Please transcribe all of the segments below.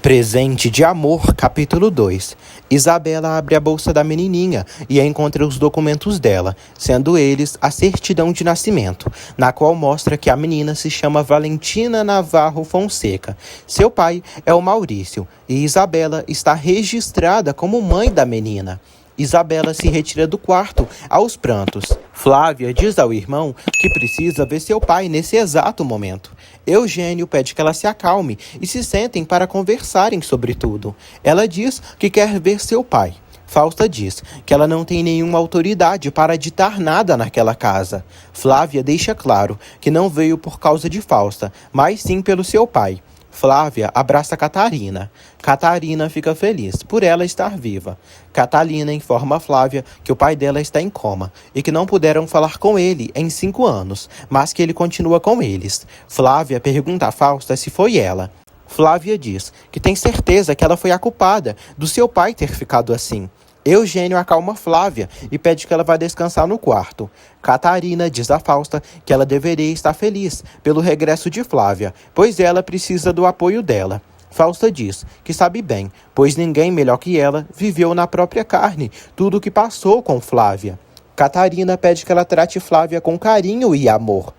Presente de Amor, capítulo 2. Isabela abre a bolsa da menininha e encontra os documentos dela, sendo eles a certidão de nascimento, na qual mostra que a menina se chama Valentina Navarro Fonseca. Seu pai é o Maurício e Isabela está registrada como mãe da menina. Isabela se retira do quarto aos prantos. Flávia diz ao irmão que precisa ver seu pai nesse exato momento. Eugênio pede que ela se acalme e se sentem para conversarem sobre tudo. Ela diz que quer ver seu pai. Fausta diz que ela não tem nenhuma autoridade para ditar nada naquela casa. Flávia deixa claro que não veio por causa de Fausta, mas sim pelo seu pai. Flávia abraça Catarina. Catarina fica feliz por ela estar viva. Catalina informa a Flávia que o pai dela está em coma e que não puderam falar com ele em 5 anos, mas que ele continua com eles. Flávia pergunta a Fausta se foi ela. Flávia diz que tem certeza que ela foi a culpada do seu pai ter ficado assim. Eugênio acalma Flávia e pede que ela vá descansar no quarto. Catarina diz a Fausta que ela deveria estar feliz pelo regresso de Flávia, pois ela precisa do apoio dela. Fausta diz que sabe bem, pois ninguém melhor que ela viveu na própria carne tudo o que passou com Flávia. Catarina pede que ela trate Flávia com carinho e amor.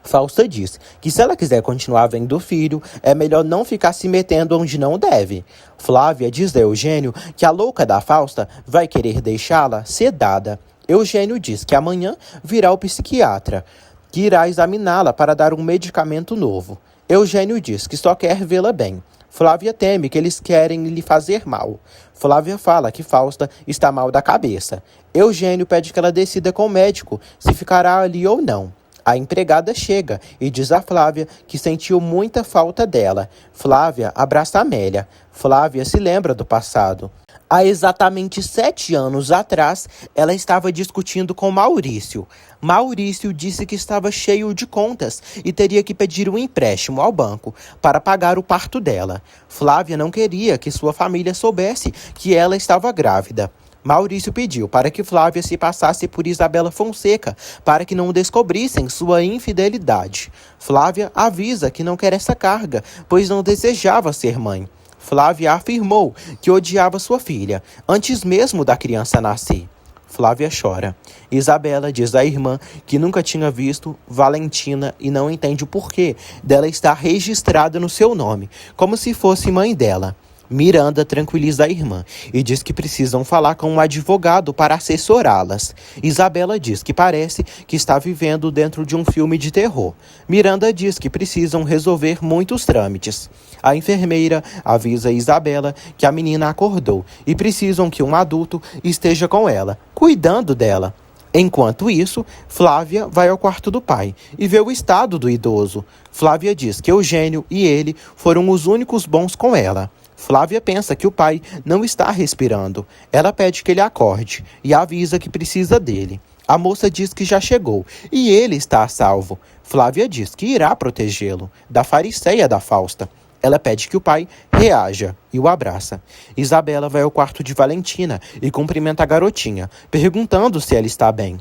Fausta diz que se ela quiser continuar vendo o filho, é melhor não ficar se metendo onde não deve. Flávia diz a Eugênio que a louca da Fausta vai querer deixá-la sedada. Eugênio diz que amanhã virá o psiquiatra, que irá examiná-la para dar um medicamento novo. Eugênio diz que só quer vê-la bem. Flávia teme que eles querem lhe fazer mal. Flávia fala que Fausta está mal da cabeça. Eugênio pede que ela decida com o médico se ficará ali ou não. A empregada chega e diz a Flávia que sentiu muita falta dela. Flávia abraça Amélia. Flávia se lembra do passado. Há exatamente 7 anos atrás, ela estava discutindo com Maurício. Maurício disse que estava cheio de contas e teria que pedir um empréstimo ao banco para pagar o parto dela. Flávia não queria que sua família soubesse que ela estava grávida. Maurício pediu para que Flávia se passasse por Isabela Fonseca, para que não descobrissem sua infidelidade. Flávia avisa que não quer essa carga, pois não desejava ser mãe. Flávia afirmou que odiava sua filha, antes mesmo da criança nascer. Flávia chora. Isabela diz à irmã que nunca tinha visto Valentina e não entende o porquê dela estar registrada no seu nome, como se fosse mãe dela. Miranda tranquiliza a irmã e diz que precisam falar com um advogado para assessorá-las. Isabela diz que parece que está vivendo dentro de um filme de terror. Miranda diz que precisam resolver muitos trâmites. A enfermeira avisa Isabela que a menina acordou e precisam que um adulto esteja com ela, cuidando dela. Enquanto isso, Flávia vai ao quarto do pai e vê o estado do idoso. Flávia diz que Eugênio e ele foram os únicos bons com ela. Flávia pensa que o pai não está respirando. Ela pede que ele acorde e avisa que precisa dele. A moça diz que já chegou e ele está a salvo. Flávia diz que irá protegê-lo da fariseia da Fausta. Ela pede que o pai reaja e o abraça. Isabela vai ao quarto de Valentina e cumprimenta a garotinha, perguntando se ela está bem.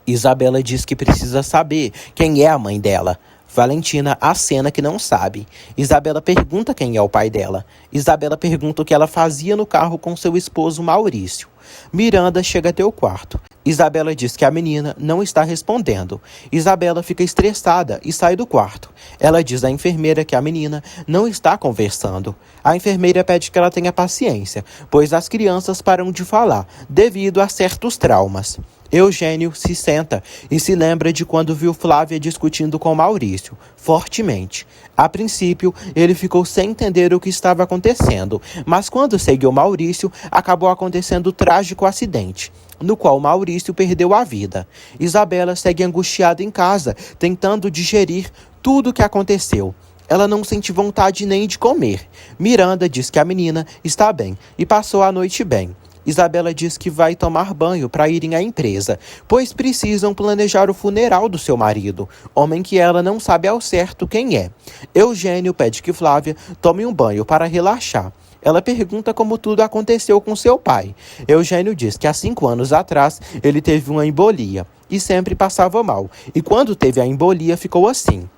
Isabela diz que precisa saber quem é a mãe dela. Valentina acena que não sabe. Isabela pergunta quem é o pai dela. Isabela pergunta o que ela fazia no carro com seu esposo Maurício. Miranda chega até o quarto. Isabela diz que a menina não está respondendo. Isabela fica estressada e sai do quarto. Ela diz à enfermeira que a menina não está conversando. A enfermeira pede que ela tenha paciência, pois as crianças param de falar devido a certos traumas. Eugênio se senta e se lembra de quando viu Flávia discutindo com Maurício, fortemente. A princípio, ele ficou sem entender o que estava acontecendo, mas quando seguiu Maurício, acabou acontecendo o trágico acidente, no qual Maurício perdeu a vida. Isabela segue angustiada em casa, tentando digerir tudo o que aconteceu. Ela não sente vontade nem de comer. Miranda diz que a menina está bem e passou a noite bem. Isabela diz que vai tomar banho para irem à empresa, pois precisam planejar o funeral do seu marido, homem que ela não sabe ao certo quem é. Eugênio pede que Flávia tome um banho para relaxar. Ela pergunta como tudo aconteceu com seu pai. Eugênio diz que há 5 anos atrás ele teve uma embolia e sempre passava mal, e quando teve a embolia ficou assim.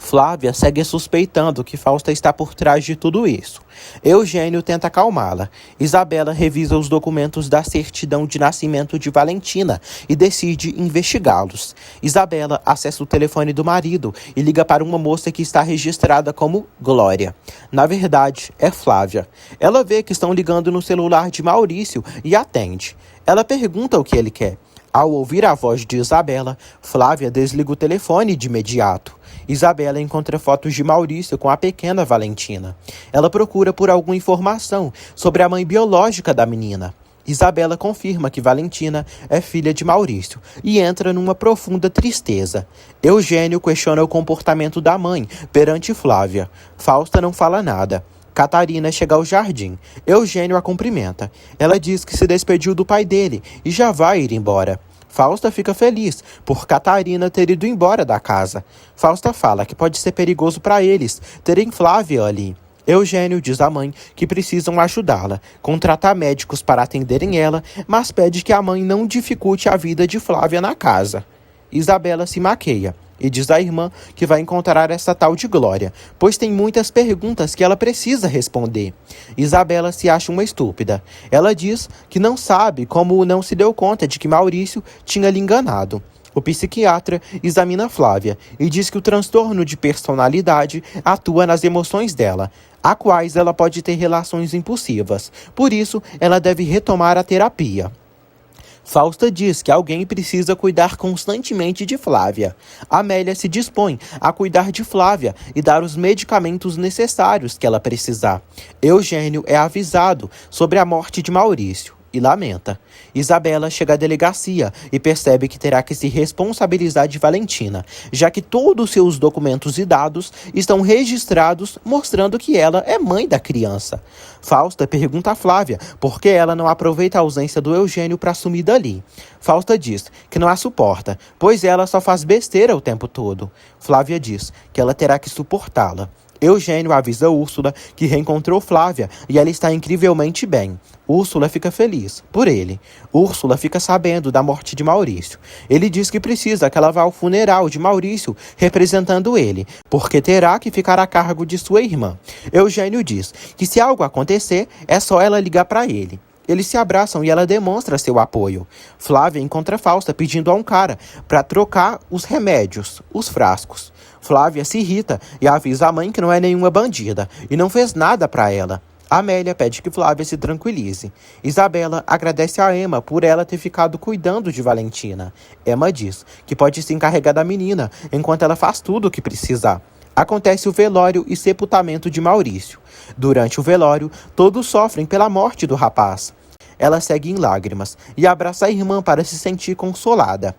Flávia segue suspeitando que Fausta está por trás de tudo isso. Eugênio tenta acalmá-la. Isabela revisa os documentos da certidão de nascimento de Valentina e decide investigá-los. Isabela acessa o telefone do marido e liga para uma moça que está registrada como Glória. Na verdade, é Flávia. Ela vê que estão ligando no celular de Maurício e atende. Ela pergunta o que ele quer. Ao ouvir a voz de Isabela, Flávia desliga o telefone de imediato. Isabela encontra fotos de Maurício com a pequena Valentina. Ela procura por alguma informação sobre a mãe biológica da menina. Isabela confirma que Valentina é filha de Maurício e entra numa profunda tristeza. Eugênio questiona o comportamento da mãe perante Flávia. Fausta não fala nada. Catarina chega ao jardim. Eugênio a cumprimenta. Ela diz que se despediu do pai dele e já vai ir embora. Fausta fica feliz por Catarina ter ido embora da casa. Fausta fala que pode ser perigoso para eles terem Flávia ali. Eugênio diz à mãe que precisam ajudá-la, contratar médicos para atenderem ela, mas pede que a mãe não dificulte a vida de Flávia na casa. Isabela se maqueia e diz à irmã que vai encontrar essa tal de Glória, pois tem muitas perguntas que ela precisa responder. Isabela se acha uma estúpida. Ela diz que não sabe como não se deu conta de que Maurício tinha lhe enganado. O psiquiatra examina Flávia e diz que o transtorno de personalidade atua nas emoções dela, a quais ela pode ter relações impulsivas. Por isso, ela deve retomar a terapia. Fausta diz que alguém precisa cuidar constantemente de Flávia. Amélia se dispõe a cuidar de Flávia e dar os medicamentos necessários que ela precisar. Eugênio é avisado sobre a morte de Maurício e lamenta. Isabela chega à delegacia e percebe que terá que se responsabilizar de Valentina, já que todos os seus documentos e dados estão registrados mostrando que ela é mãe da criança. Fausta pergunta a Flávia por que ela não aproveita a ausência do Eugênio para sumir dali. Fausta diz que não a suporta, pois ela só faz besteira o tempo todo. Flávia diz que ela terá que suportá-la. Eugênio avisa Úrsula que reencontrou Flávia e ela está incrivelmente bem. Úrsula fica feliz por ele. Úrsula fica sabendo da morte de Maurício. Ele diz que precisa que ela vá ao funeral de Maurício representando ele, porque terá que ficar a cargo de sua irmã. Eugênio diz que se algo acontecer, é só ela ligar para ele. Eles se abraçam e ela demonstra seu apoio. Flávia encontra Fausta pedindo a um cara para trocar os remédios, os frascos. Flávia se irrita e avisa a mãe que não é nenhuma bandida e não fez nada para ela. Amélia pede que Flávia se tranquilize. Isabela agradece a Emma por ela ter ficado cuidando de Valentina. Emma diz que pode se encarregar da menina enquanto ela faz tudo o que precisar. Acontece o velório e sepultamento de Maurício. Durante o velório, todos sofrem pela morte do rapaz. Ela segue em lágrimas e abraça a irmã para se sentir consolada.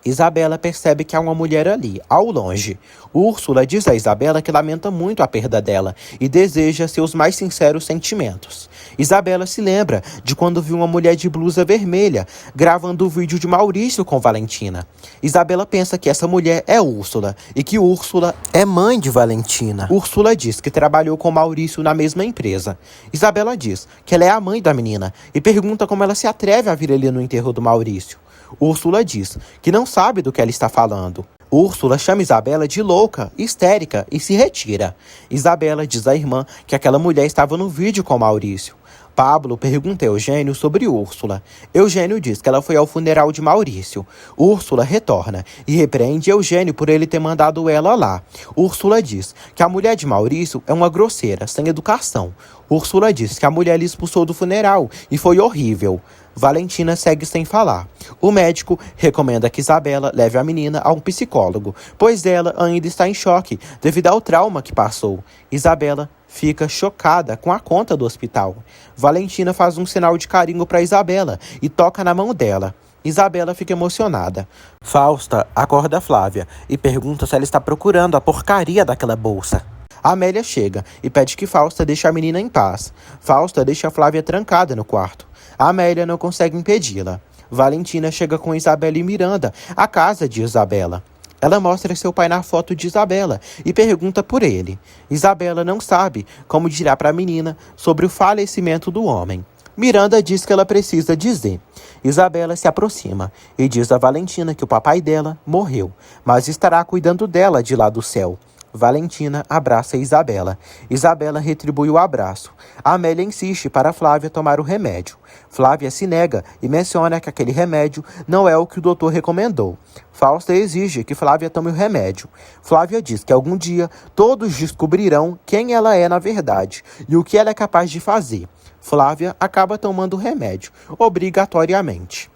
Isabela percebe que há uma mulher ali, ao longe. Úrsula diz a Isabela que lamenta muito a perda dela e deseja seus mais sinceros sentimentos. Isabela se lembra de quando viu uma mulher de blusa vermelha gravando o vídeo de Maurício com Valentina. Isabela pensa que essa mulher é Úrsula e que Úrsula é mãe de Valentina. Úrsula diz que trabalhou com Maurício na mesma empresa. Isabela diz que ela é a mãe da menina e pergunta como ela se atreve a vir ali no enterro do Maurício. Úrsula diz que não sabe do que ela está falando. Úrsula chama Isabela de louca, histérica e se retira. Isabela diz à irmã que aquela mulher estava no vídeo com Maurício. Pablo pergunta a Eugênio sobre Úrsula. Eugênio diz que ela foi ao funeral de Maurício. Úrsula retorna e repreende Eugênio por ele ter mandado ela lá. Úrsula diz que a mulher de Maurício é uma grosseira, sem educação. Úrsula diz que a mulher lhe expulsou do funeral e foi horrível. Valentina segue sem falar. O médico recomenda que Isabela leve a menina a um psicólogo, pois ela ainda está em choque devido ao trauma que passou. Isabela fica chocada com a conta do hospital. Valentina faz um sinal de carinho para Isabela e toca na mão dela. Isabela fica emocionada. Fausta acorda Flávia e pergunta se ela está procurando a porcaria daquela bolsa. Amélia chega e pede que Fausta deixe a menina em paz. Fausta deixa Flávia trancada no quarto. Amélia não consegue impedi-la. Valentina chega com Isabela e Miranda à casa de Isabela. Ela mostra seu pai na foto de Isabela e pergunta por ele. Isabela não sabe como dirá para a menina sobre o falecimento do homem. Miranda diz que ela precisa dizer. Isabela se aproxima e diz a Valentina que o papai dela morreu, mas estará cuidando dela de lá do céu. Valentina abraça Isabela. Isabela retribui o abraço. Amélia insiste para Flávia tomar o remédio. Flávia se nega e menciona que aquele remédio não é o que o doutor recomendou. Fausta exige que Flávia tome o remédio. Flávia diz que algum dia todos descobrirão quem ela é na verdade e o que ela é capaz de fazer. Flávia acaba tomando o remédio, obrigatoriamente.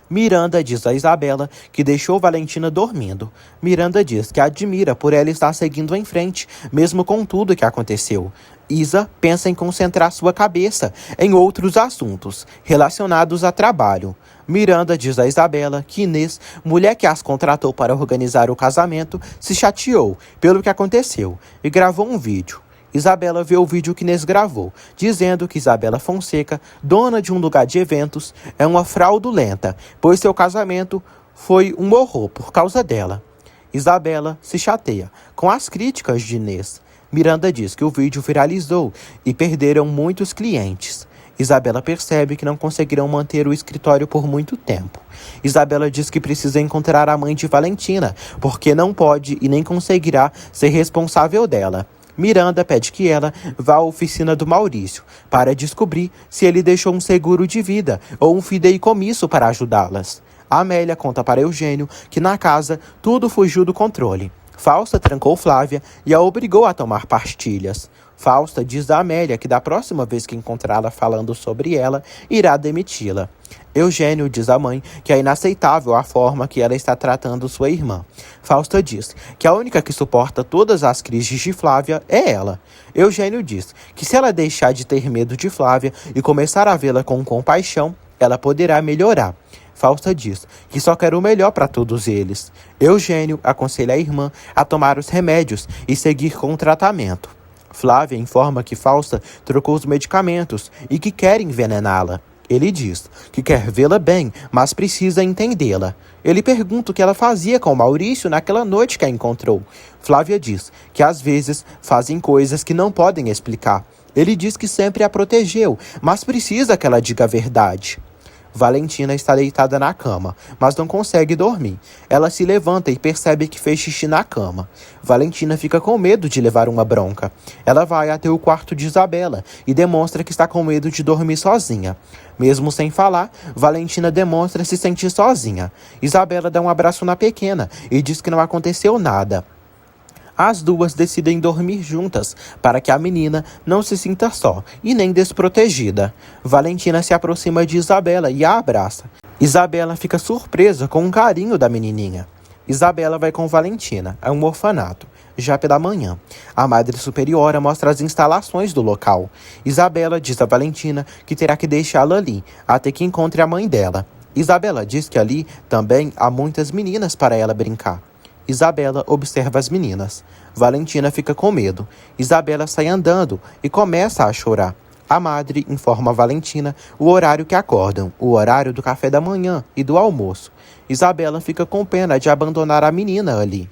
Miranda diz a Isabela que deixou Valentina dormindo. Miranda diz que a admira por ela estar seguindo em frente, mesmo com tudo que aconteceu. Isa pensa em concentrar sua cabeça em outros assuntos, relacionados a trabalho. Miranda diz a Isabela que Inês, mulher que as contratou para organizar o casamento, se chateou pelo que aconteceu e gravou um vídeo. Isabela vê o vídeo que Inês gravou, dizendo que Isabela Fonseca, dona de um lugar de eventos, é uma fraudulenta, pois seu casamento foi um horror por causa dela. Isabela se chateia com as críticas de Inês. Miranda diz que o vídeo viralizou e perderam muitos clientes. Isabela percebe que não conseguirão manter o escritório por muito tempo. Isabela diz que precisa encontrar a mãe de Valentina, porque não pode e nem conseguirá ser responsável dela. Miranda pede que ela vá à oficina do Maurício para descobrir se ele deixou um seguro de vida ou um fideicomisso para ajudá-las. Amélia conta para Eugênio que na casa tudo fugiu do controle. Fausta trancou Flávia e a obrigou a tomar pastilhas. Fausta diz a Amélia que da próxima vez que encontrá-la falando sobre ela, irá demiti-la. Eugênio diz à mãe que é inaceitável a forma que ela está tratando sua irmã. Fausta diz que a única que suporta todas as crises de Flávia é ela. Eugênio diz que se ela deixar de ter medo de Flávia e começar a vê-la com compaixão, ela poderá melhorar. Fausta diz que só quer o melhor para todos eles. Eugênio aconselha a irmã a tomar os remédios e seguir com o tratamento. Flávia informa que Fausta trocou os medicamentos e que quer envenená-la. Ele diz que quer vê-la bem, mas precisa entendê-la. Ele pergunta o que ela fazia com Maurício naquela noite que a encontrou. Flávia diz que às vezes fazem coisas que não podem explicar. Ele diz que sempre a protegeu, mas precisa que ela diga a verdade. Valentina está deitada na cama, mas não consegue dormir. Ela se levanta e percebe que fez xixi na cama. Valentina fica com medo de levar uma bronca. Ela vai até o quarto de Isabela e demonstra que está com medo de dormir sozinha. Mesmo sem falar, Valentina demonstra se sentir sozinha. Isabela dá um abraço na pequena e diz que não aconteceu nada. As duas decidem dormir juntas, para que a menina não se sinta só e nem desprotegida. Valentina se aproxima de Isabela e a abraça. Isabela fica surpresa com o carinho da menininha. Isabela vai com Valentina a um orfanato, já pela manhã. A Madre Superiora mostra as instalações do local. Isabela diz a Valentina que terá que deixá-la ali, até que encontre a mãe dela. Isabela diz que ali também há muitas meninas para ela brincar. Isabela observa as meninas. Valentina fica com medo. Isabela sai andando e começa a chorar. A madre informa a Valentina o horário que acordam, o horário do café da manhã e do almoço. Isabela fica com pena de abandonar a menina ali.